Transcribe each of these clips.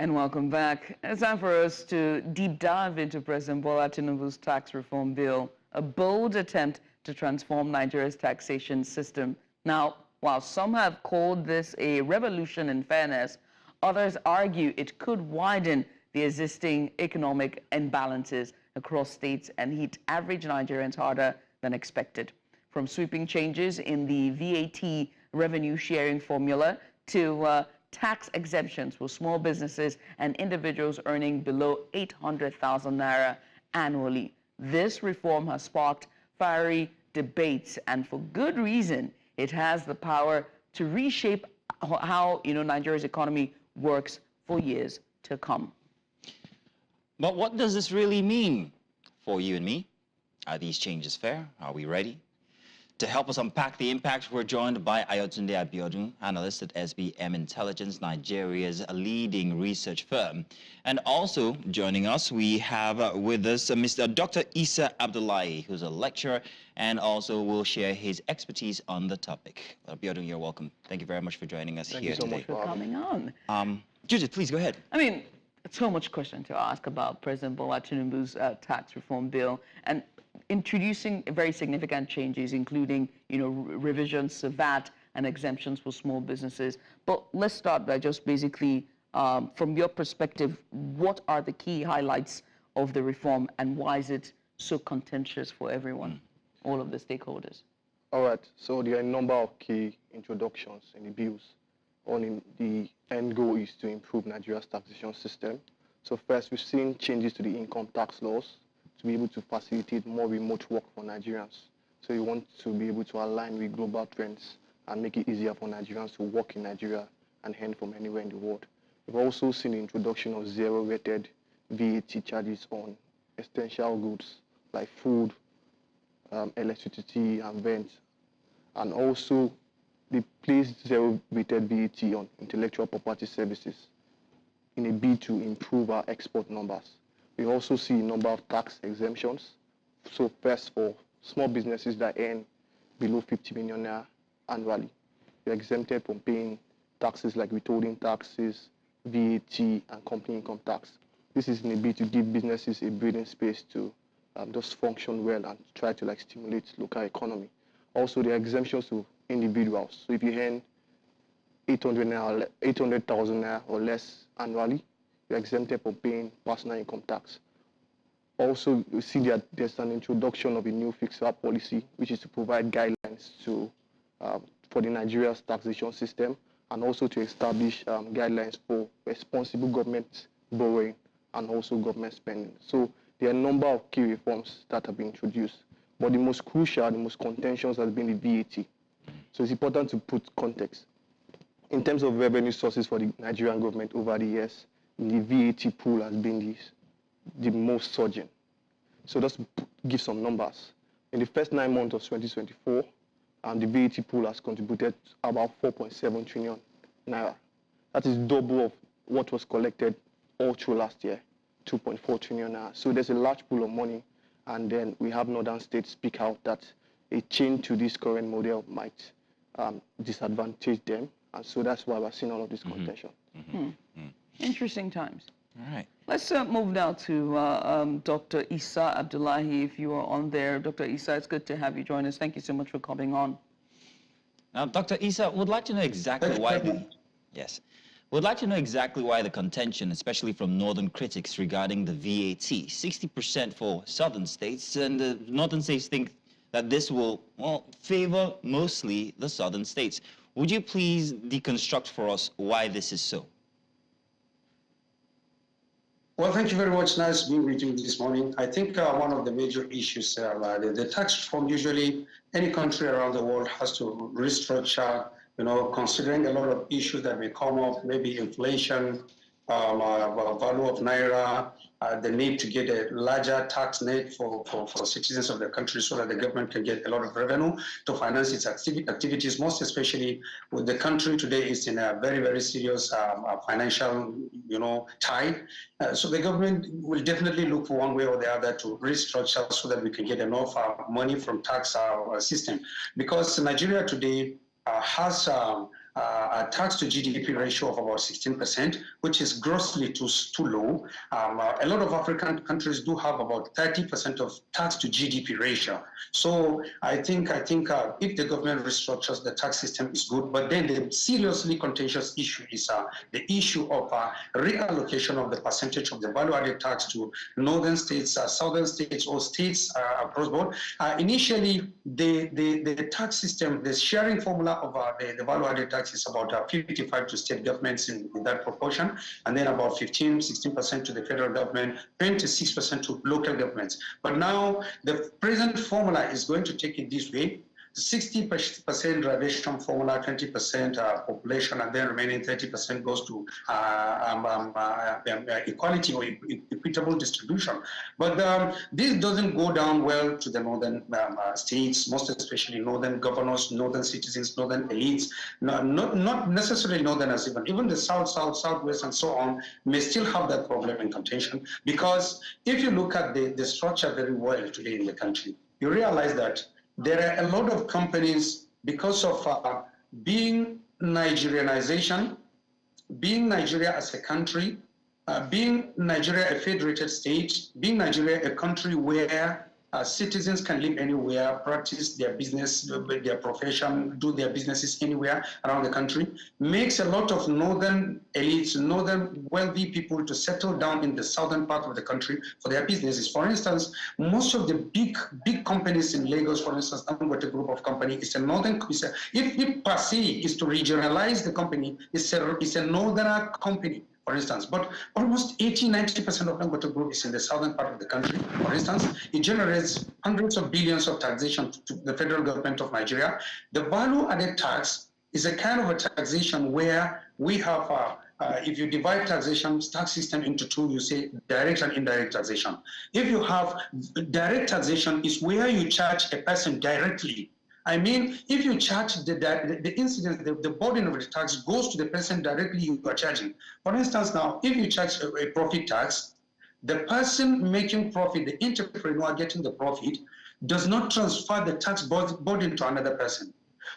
And welcome back. It's time for us to deep dive into President Bola Tinubu's tax reform bill, a bold attempt to transform Nigeria's taxation system. Now, while some have called this a revolution in fairness, others argue it could widen the existing economic imbalances across states and hit average Nigerians harder than expected. From sweeping changes in the VAT revenue sharing formula to tax exemptions for small businesses and individuals earning below 800,000 naira annually. This reform has sparked fiery debates, and for good reason. It has the power to reshape how Nigeria's economy works for years to come. But what does this really mean for you and me? Are these changes fair? Are we ready? To help us unpack the impacts, we're joined by Ayotunde Abiodun, analyst at SBM Intelligence, Nigeria's leading research firm. And also joining us, we have with us Mr. Dr. Isa Abdullahi, who's a lecturer and also will share his expertise on the topic. Abiodun, you're welcome. Thank you very much for joining us here today. Thank you so much for coming on. Judith, please go ahead. I mean, so much question to ask about President Bola Tinubu's tax reform bill, and introducing very significant changes, including, revisions to VAT and exemptions for small businesses. But let's start by just basically, from your perspective, what are the key highlights of the reform and why is it so contentious for everyone, all of the stakeholders? All right, so there are a number of key introductions in the bills. The end goal is to improve Nigeria's taxation system. So first, we've seen changes to the income tax laws to be able to facilitate more remote work for Nigerians. So you want to be able to align with global trends and make it easier for Nigerians to work in Nigeria and earn from anywhere in the world. We've also seen the introduction of zero-rated VAT charges on essential goods like food, electricity, and rent. And also, they placed zero-rated VAT on intellectual property services in a bid to improve our export numbers. We also see a number of tax exemptions. So first, for small businesses that earn below 50 million naira annually, they're exempted from paying taxes like withholding taxes, VAT, and company income tax. This is in a bid to give businesses a breathing space to just function well and try to stimulate local economy. Also, there are exemptions to individuals. So if you earn 800,000 naira or less annually, you're exempted from paying personal income tax. Also, you see that there's an introduction of a new fixed VAT policy, which is to provide guidelines for the Nigeria's taxation system, and also to establish guidelines for responsible government borrowing and also government spending. So there are a number of key reforms that have been introduced, but the most crucial, the most contentious has been the VAT. So it's important to put context. In terms of revenue sources for the Nigerian government over the years, the VAT pool has been the most surging. So let's give some numbers. In the first 9 months of 2024, the VAT pool has contributed about 4.7 trillion naira. That is double of what was collected all through last year, 2.4 trillion naira. So there's a large pool of money, and then we have northern states speak out that a change to this current model might disadvantage them, and so that's why we're seeing all of this contention. Interesting times. All right. Let's move now to Dr. Isa Abdullahi, if you are on there. Dr. Isa, it's good to have you join us. Thank you so much for coming on. Now, Dr. Isa, would like to know exactly why would like to know exactly why the contention, especially from northern critics regarding the VAT, 60% for southern states, and the northern states think that this will, favor mostly the southern states. Would you please deconstruct for us why this is so? Well, thank you very much. Nice being with you this morning. I think one of the major issues, the tax reform, usually any country around the world has to restructure, considering a lot of issues that may come up, maybe inflation, value of naira, the need to get a larger tax net for citizens of the country so that the government can get a lot of revenue to finance its activities, most especially with the country today is in a very, very serious financial, tide. So the government will definitely look for one way or the other to restructure so that we can get enough money from tax system. Because Nigeria today has a tax to GDP ratio of about 16%, which is grossly too low. A lot of African countries do have about 30% of tax to GDP ratio. So I think if the government restructures the tax system is good, but then the seriously contentious issue is the issue of reallocation of the percentage of the value-added tax to northern states, southern states, or states across board. Initially, the tax system, the sharing formula of the value-added tax is about 55 to state governments in that proportion, and then about 16% to the federal government, 26% to local governments. But now the present formula is going to take it this way: 60% gradation formula, 20% population, and then remaining 30% goes to equality or equitable distribution. But this doesn't go down well to the northern states, most especially northern governors, northern citizens, northern elites, not necessarily northerners, even the south, southwest, and so on may still have that problem in contention. Because if you look at the structure very well today in the country, you realize that there are a lot of companies, because of being Nigerianization, being Nigeria as a country, being Nigeria a federated state, being Nigeria a country where citizens can live anywhere, practice their business, their profession, do their businesses anywhere around the country, makes a lot of northern elites, northern wealthy people to settle down in the southern part of the country for their businesses. For instance, most of the big companies in Lagos, for instance, Dangote group of companies, is a northern, if per se is to regionalize the company, it's a northerner company, for instance, but almost 80–90% of Dangote Group is in the southern part of the country. For instance, it generates hundreds of billions of taxation to the federal government of Nigeria. The value-added tax is a kind of a taxation where we have, if you divide taxation tax system into two, you say direct and indirect taxation. If you have direct taxation, is where you charge a person directly. I mean, if you charge the incidence, the burden of the tax goes to the person directly you are charging. For instance, now, if you charge a profit tax, the person making profit, the entrepreneur getting the profit, does not transfer the tax burden to another person.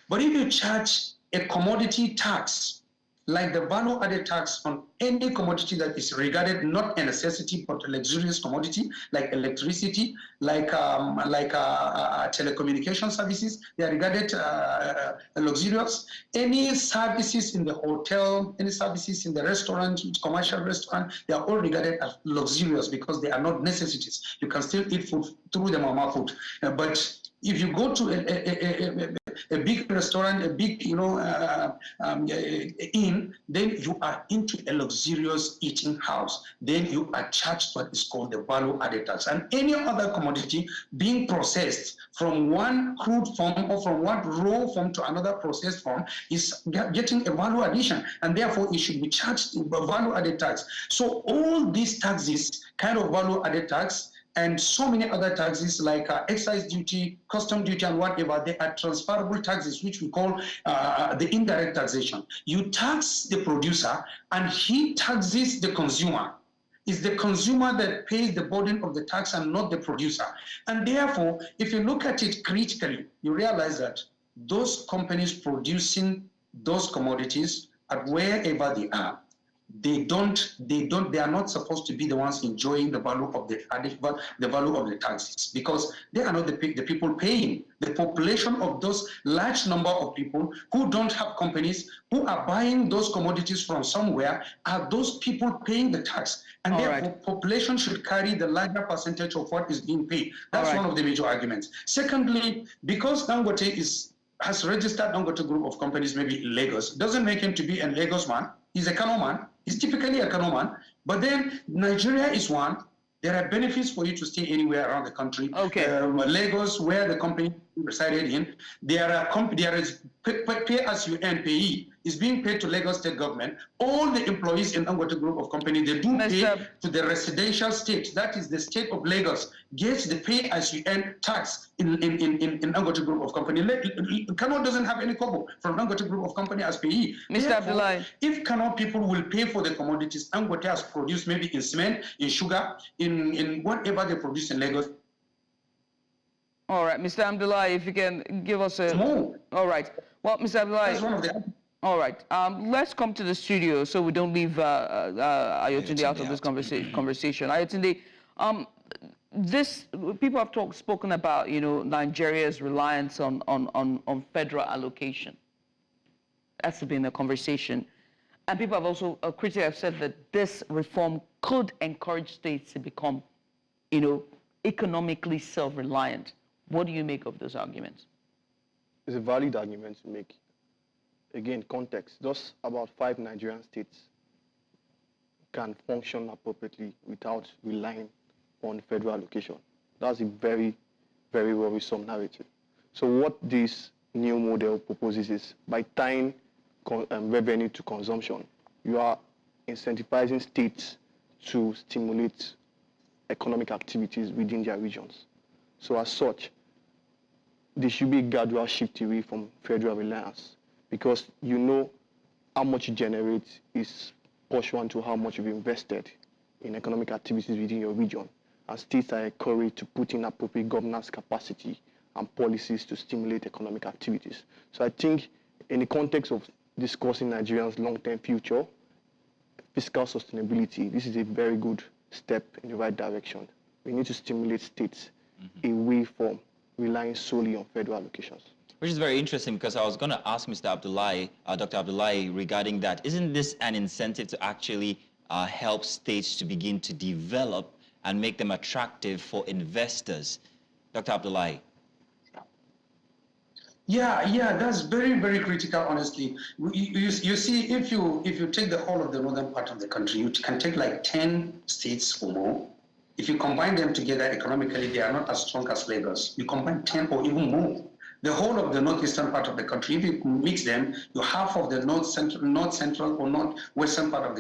But if you charge a commodity tax, like the value-added tax on any commodity that is regarded not a necessity but a luxurious commodity, like electricity, like telecommunication services, they are regarded luxurious. Any services in the hotel, any services in the restaurant, commercial restaurant, they are all regarded as luxurious because they are not necessities. You can still eat food through the mama food, but if you go to a big restaurant, a big, inn, then you are into a luxurious eating house. Then you are charged what is called the value-added tax. And any other commodity being processed from one crude form or from one raw form to another processed form is getting a value addition, and therefore it should be charged a value-added tax. So all these taxes, kind of value-added tax, and so many other taxes like excise duty, custom duty, and whatever, they are transferable taxes, which we call the indirect taxation. You tax the producer, and he taxes the consumer. It's the consumer that pays the burden of the tax and not the producer. And therefore, if you look at it critically, you realize that those companies producing those commodities at wherever they are, they are not supposed to be the ones enjoying the value of the value of the taxes, because they are not the people paying. The population of those large number of people who don't have companies, who are buying those commodities from somewhere, are those people paying the tax. And therefore, population should carry the larger percentage of what is being paid. That's one of the major arguments. Secondly, because Dangote has registered Dangote group of companies maybe in Lagos, doesn't make him to be a Lagos man. He's a Kano man. He's typically a Kano man. But then Nigeria is one. There are benefits for you to stay anywhere around the country. Lagos, where the company resided in, there is pay as you earn payee is being paid to Lagos state government. All the employees in Dangote group of company, they do pay to the residential state. That is the state of Lagos gets the pay as you earn tax in Dangote group of company. Kano doesn't have any kobo from Dangote group of company as payee. Mr. Abdullahi, if Kano people will pay for the commodities Dangote has produced, maybe in cement, in sugar, in whatever they produce in Lagos. All right, Mr. Abdullahi, if you can give us a... No. All right. Well, Mr. Abdullahi... That's one of the... All right. Let's come to the studio so we don't leave Ayotunde out of this conversation. Ayotunde, people have spoken about, Nigeria's reliance on federal allocation. That's been the conversation. And people have also, critics have said that this reform could encourage states to become, economically self-reliant. What do you make of those arguments? It's a valid argument to make. Again, context. Just about 5 Nigerian states can function appropriately without relying on federal allocation. That's a very, very worrisome narrative. So what this new model proposes is, by tying revenue to consumption, you are incentivizing states to stimulate economic activities within their regions. So as such, there should be a gradual shift away from federal reliance, because you know how much you generate is proportional to how much you've invested in economic activities within your region. And states are encouraged to put in appropriate governance capacity and policies to stimulate economic activities. So I think in the context of discussing Nigerians' long-term future, fiscal sustainability, this is a very good step in the right direction. We need to stimulate states away from relying solely on federal allocations. Which is very interesting, because I was going to ask Mr. Abdullahi, Dr. Abdullahi, regarding that. Isn't this an incentive to actually help states to begin to develop and make them attractive for investors? Dr. Abdullahi. Yeah, that's very, very critical, honestly. You see, if you take the whole of the northern part of the country, you can take like 10 states or more. If you combine them together economically, they are not as strong as Lagos. You combine 10 or even more. The whole of the northeastern part of the country, if you mix them, you half of the north central or northwestern part of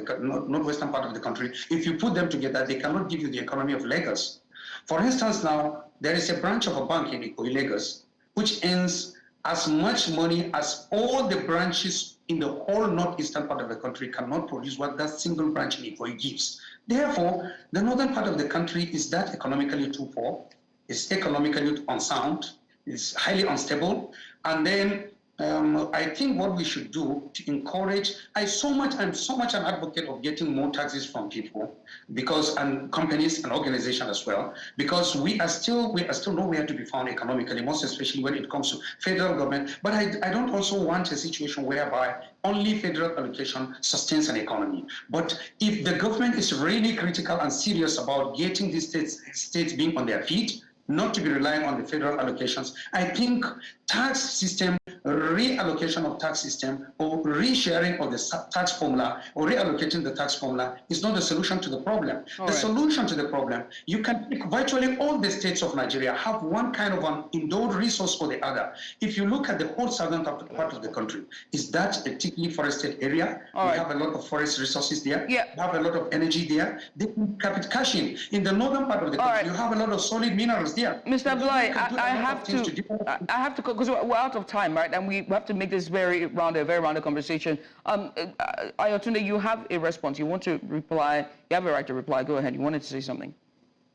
the country. If you put them together, they cannot give you the economy of Lagos. For instance, now there is a branch of a bank in Ikoyi, Lagos, which earns as much money as all the branches in the whole northeastern part of the country cannot produce what that single branch in Ikoyi gives. Therefore, the northern part of the country is that economically too poor, is economically unsound, is highly unstable, and then I think what we should do to encourage, I'm so much an advocate of getting more taxes from people, and companies and organizations as well, because we are still nowhere to be found economically, most especially when it comes to federal government. But I don't also want a situation whereby only federal allocation sustains an economy. But if the government is really critical and serious about getting these states being on their feet, not to be relying on the federal allocations, I think tax system, reallocation of tax system, or resharing of the tax formula, or reallocating the tax formula is not the solution to the problem. Solution to the problem, you can pick virtually all the states of Nigeria have one kind of an endowed resource or the other. If you look at the whole southern part of the country, is that a thickly forested area? We have a lot of forest resources there. Yeah. We have a lot of energy there. They can cash in the northern part of the country. You have a lot of solid minerals there. Mr. Abdullahi, I have to, because we're out of time, right? And we have to make this very rounded conversation. Ayotunde, you have a response. You want to reply. You have a right to reply. Go ahead. You wanted to say something.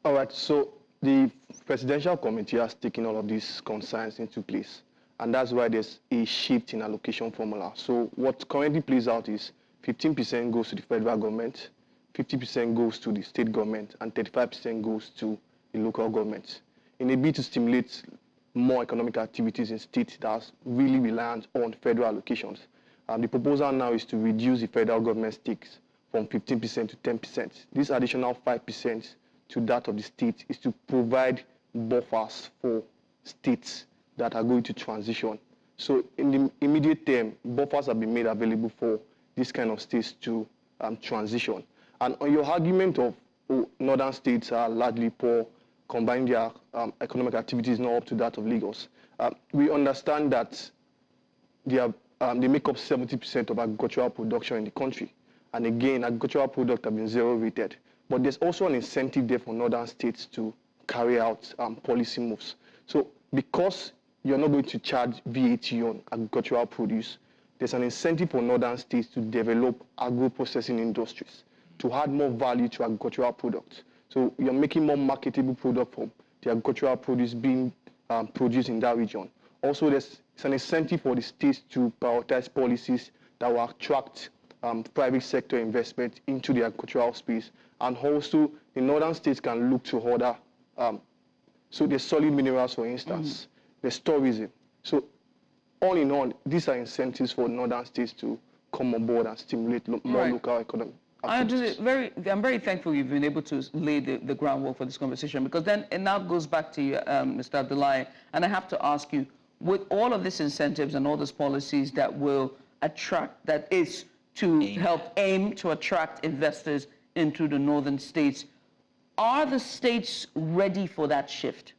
All right. So the Presidential Committee has taken all of these concerns into place. And that's why there's a shift in allocation formula. So what currently plays out is 15% goes to the federal government, 50% goes to the state government, and 35% goes to the local government, in a bid to stimulate more economic activities in states that's really reliant on federal allocations. The proposal now is to reduce the federal government stakes from 15% to 10%. This additional 5% to that of the state is to provide buffers for states that are going to transition. So in the immediate term, buffers have been made available for this kind of states to transition. And on your argument of northern states are largely poor, combining their economic activities not up to that of Lagos, we understand that they make up 70% of agricultural production in the country. And again, agricultural products have been zero rated. But there's also an incentive there for northern states to carry out policy moves. So because you're not going to charge VAT on agricultural produce, there's an incentive for northern states to develop agro-processing industries, to add more value to agricultural products. So you're making more marketable product from the agricultural produce being produced in that region. Also, it's an incentive for the states to prioritize policies that will attract private sector investment into the agricultural space. And also, the northern states can look to other, so the solid minerals, for instance, there's tourism. So all in all, these are incentives for northern states to come on board and stimulate more local economy. I'm very thankful you've been able to lay the groundwork for this conversation, because then it now goes back to you, Mr. Abdullahi, and I have to ask you, with all of these incentives and all these policies that will attract, that is to aim to attract investors into the northern states, are the states ready for that shift?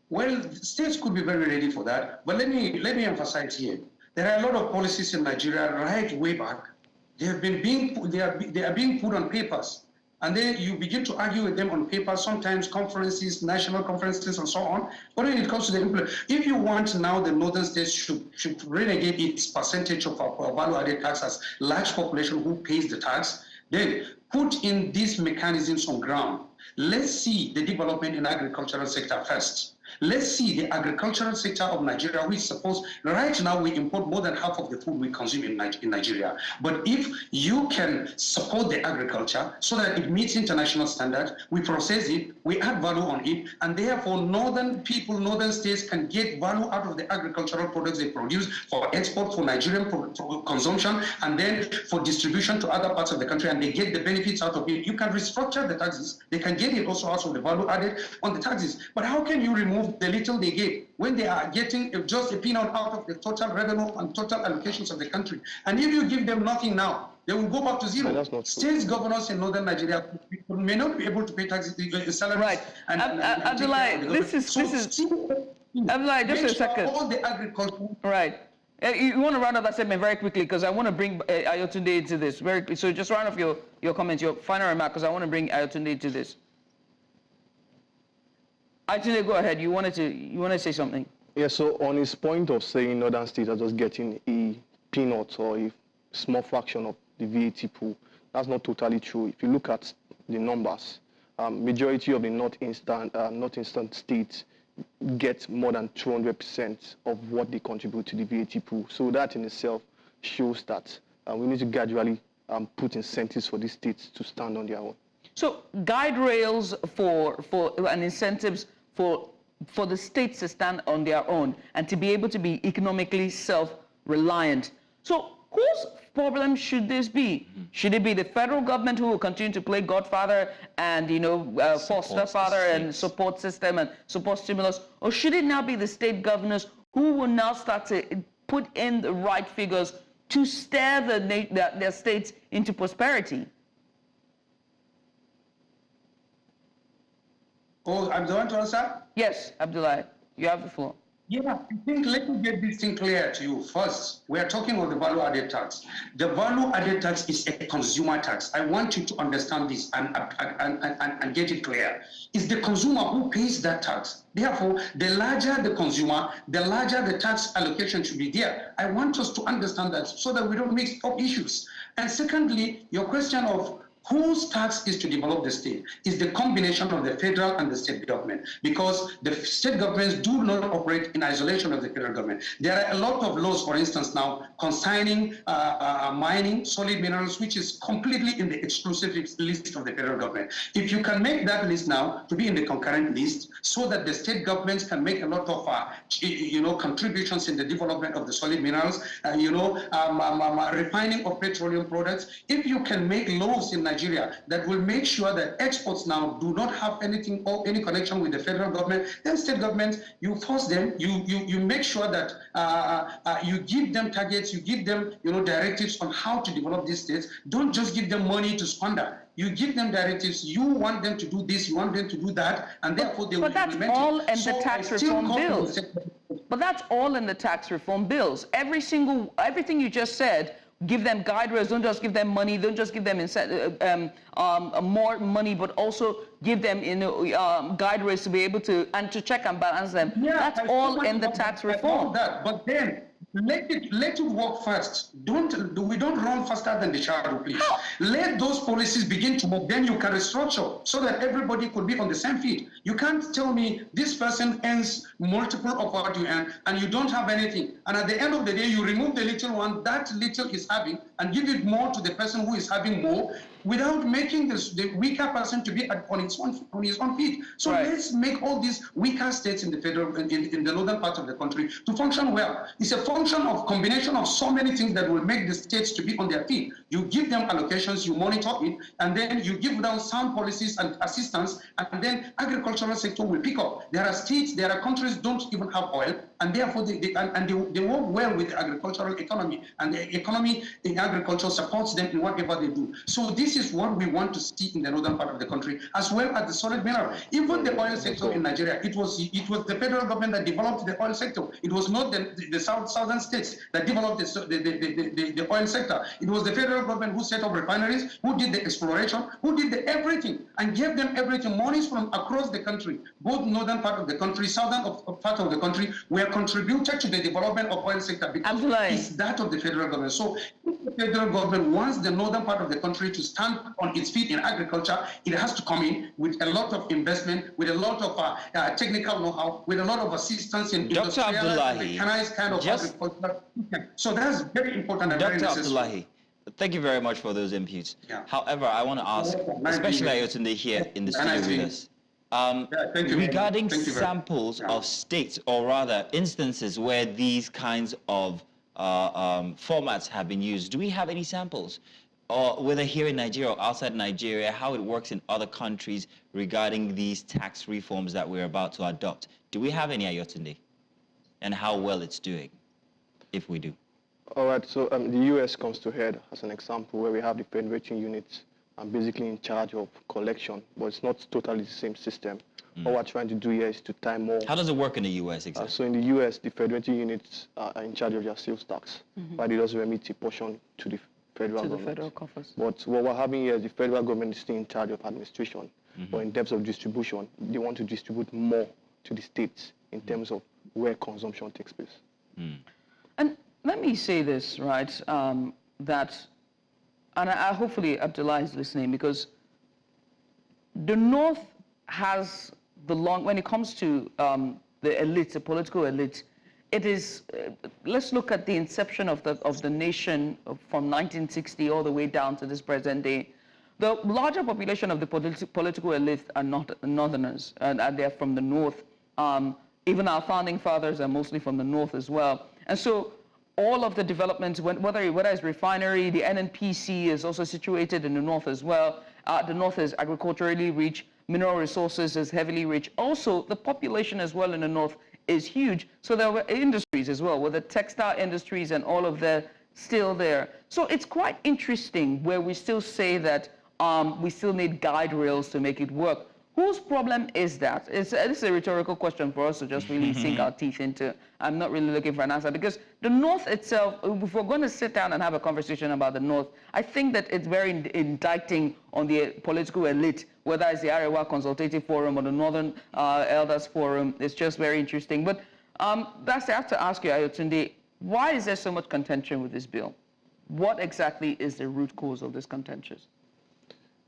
Well, states could be very ready for that, but let me emphasize here. There are a lot of policies in Nigeria right way back. They are being put on papers, and then you begin to argue with them on paper. Sometimes conferences, national conferences, and so on. But when it comes to the implementation, if you want now, the northern states should renegade its percentage of value-added tax as large population who pays the tax. Then put in these mechanisms on ground. Let's see the development in the agricultural sector first. Let's see the agricultural sector of Nigeria, which suppose right now we import more than half of the food we consume in Nigeria. But if you can support the agriculture so that it meets international standards, we process it, we add value on it, and therefore northern people, northern states can get value out of the agricultural products they produce for export, for Nigerian consumption, and then for distribution to other parts of the country, and they get the benefits out of it. You can restructure the taxes. They can get it also out of the value added on the taxes. But how can you remove the little they get when they are getting just a peanut out of the total revenue and total allocations of the country? And if you give them nothing now, they will go back to zero. States governors in northern Nigeria may not be able to pay taxes, salaries. Right. Abdullahi, this is Abdullahi, just a second. All the agriculture. Right. You want to round up that statement very quickly, because I want to bring Ayotunde into this. So just round off your comments, your final remark, because I want to bring Ayotunde into this. Ayotunde, go ahead. You want to say something? Yeah, so on his point of saying northern states are just getting a peanut or a small fraction of the VAT pool, that's not totally true. If you look at the numbers, majority of the northeastern states get more than 200% of what they contribute to the VAT pool. So that in itself shows that we need to gradually put incentives for these states to stand on their own. So guide rails and incentives for the states to stand on their own and to be able to be economically self-reliant. So whose problem should this be? Should it be the federal government who will continue to play godfather and, foster father and support system and support stimulus? Or should it now be the state governors who will now start to put in the right figures to steer their states into prosperity? Oh, I'm the one to answer? Yes, Abdullahi, you have the floor. Yeah, I think let me get this thing clear to you. First, we are talking about the value-added tax. The value-added tax is a consumer tax. I want you to understand this and get it clear. It's the consumer who pays that tax. Therefore, the larger the consumer, the larger the tax allocation should be there. I want us to understand that so that we don't mix up issues. And secondly, your question of whose task is to develop the state is the combination of the federal and the state government, because the state governments do not operate in isolation of the federal government. There are a lot of laws, for instance, now concerning mining, solid minerals, which is completely in the exclusive list of the federal government. If you can make that list now to be in the concurrent list so that the state governments can make a lot of contributions in the development of the solid minerals, refining of petroleum products, if you can make laws in Nigeria that will make sure that exports now do not have anything or any connection with the federal government, then state governments, you force them, you make sure that you give them targets, you give them directives on how to develop these states. Don't just give them money to squander. You give them directives. You want them to do this, you want them to do that, and therefore they will implement it. But that's all in the tax reform bills. But that's all in the tax reform bills. Everything you just said. Give them guide rails, don't just give them money, don't just give them more money, but also give them guide rails to be able to check and balance them. Yeah, that's all in the tax reform. But then let it work first. We don't run faster than the shadow, please. Let those policies begin to work, then you can restructure so that everybody could be on the same feet. You can't tell me this person earns multiple of what you earn and you don't have anything. And at the end of the day, you remove the little one that little is having and give it more to the person who is having more, without making the weaker person to be on his own feet. So let's make all these weaker states in the federal in the northern part of the country to function well. It's a function of combination of so many things that will make the states to be on their feet. You give them allocations, you monitor it, and then you give them sound policies and assistance, and then agricultural sector will pick up. There are states, there are countries don't even have oil, and therefore they work well with the agricultural economy, and the economy in agriculture supports them in whatever they do. So this is what we want to see in the northern part of the country, as well as the solid mineral. Even the oil sector in Nigeria, it was the federal government that developed the oil sector. It was not the southern states that developed the oil sector. It was the federal government who set up refineries, who did the exploration, who did the everything, and gave them everything. Monies from across the country, both northern part of the country, southern part of the country, were contributed to the development of oil sector because it's that of the federal government. So if the federal government wants the northern part of the country to stand on its feet in agriculture, it has to come in with a lot of investment, with a lot of technical know-how, with a lot of assistance in industrial mechanized kind of agriculture. So that's very important and very necessary. Dr. Abdullahi, thank you very much for those inputs. Yeah. However, I want to ask, especially Ayotunde here in the studio with us, regarding samples of states, or rather instances where these kinds of formats have been used, do we have any samples? Or whether here in Nigeria or outside Nigeria, how it works in other countries regarding these tax reforms that we're about to adopt? Do we have any, Ayotunde? And how well it's doing, if we do? All right, so the US comes to head as an example, where we have the federating units basically in charge of collection, but it's not totally the same system. What we're trying to do here is to tie more. How does it work in the US exactly? So in the US, the federating units are in charge of their sales tax, but it does remit a portion to the federal government. The federal coffers. But what we're having here is the federal government is still in charge of administration, but in terms of distribution, they want to distribute more to the states in terms of where consumption takes place. And let me say this, right, that, and hopefully Abdullah is listening, because the North has when it comes to the elite, the political elite, it is, let's look at the inception of the nation from 1960 all the way down to this present day. The larger population of the political elite are not Northerners, and they're from the North. Even our founding fathers are mostly from the North as well. And so all of the developments, whether it's refinery, the NNPC is also situated in the North as well. The North is agriculturally rich, mineral resources is heavily rich. Also, the population as well in the North is huge. So there were industries as well, with the textile industries and all of that still there. So it's quite interesting where we still say that we still need guide rails to make it work. Whose problem is that? This is a rhetorical question for us to just really sink our teeth into. I'm not really looking for an answer, because the North itself, if we're going to sit down and have a conversation about the North, I think that it's very indicting on the political elite, whether it's the Arewa Consultative Forum or the Northern Elders Forum. It's just very interesting. But I have to ask you, Ayotunde, why is there so much contention with this bill? What exactly is the root cause of this contention?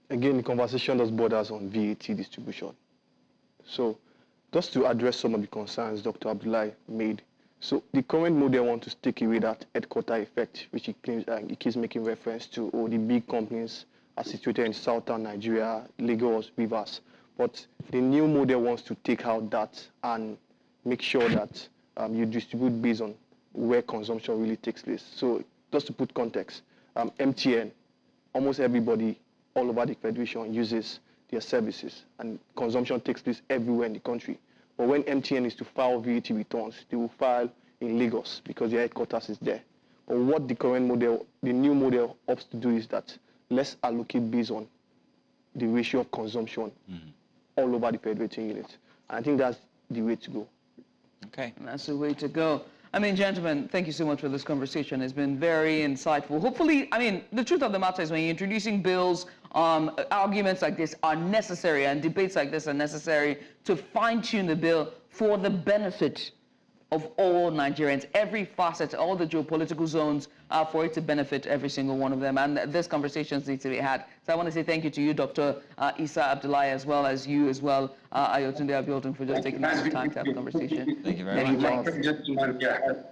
Again, the conversation does borders on VAT distribution. So just to address some of the concerns Dr. Abdullahi made. So the current model wants to take away that headquarter effect, which he claims he keeps making reference to, or the big companies are situated in southern Nigeria, Lagos, Rivers. But the new model wants to take out that and make sure that you distribute based on where consumption really takes place. So just to put context, MTN, almost everybody all over the federation uses their services, and consumption takes place everywhere in the country. But when MTN is to file VAT returns, they will file in Lagos because their headquarters is there. But what the current model, the new model, opts to do is that let's allocate based on the ratio of consumption all over the federating unit. And I think that's the way to go. Okay. That's the way to go. I mean, gentlemen, thank you so much for this conversation. It's been very insightful. Hopefully, I mean, the truth of the matter is when you're introducing bills, arguments like this are necessary, and debates like this are necessary to fine-tune the bill for the benefit of all Nigerians, every facet, all the geopolitical zones, for it to benefit every single one of them. And this conversations need to be had. So I want to say thank you to you, Dr. Isa Abdullahi, as well as you as well, Ayotunde Abiodun, for just taking the time to have a conversation. Thank you very much. Many thanks.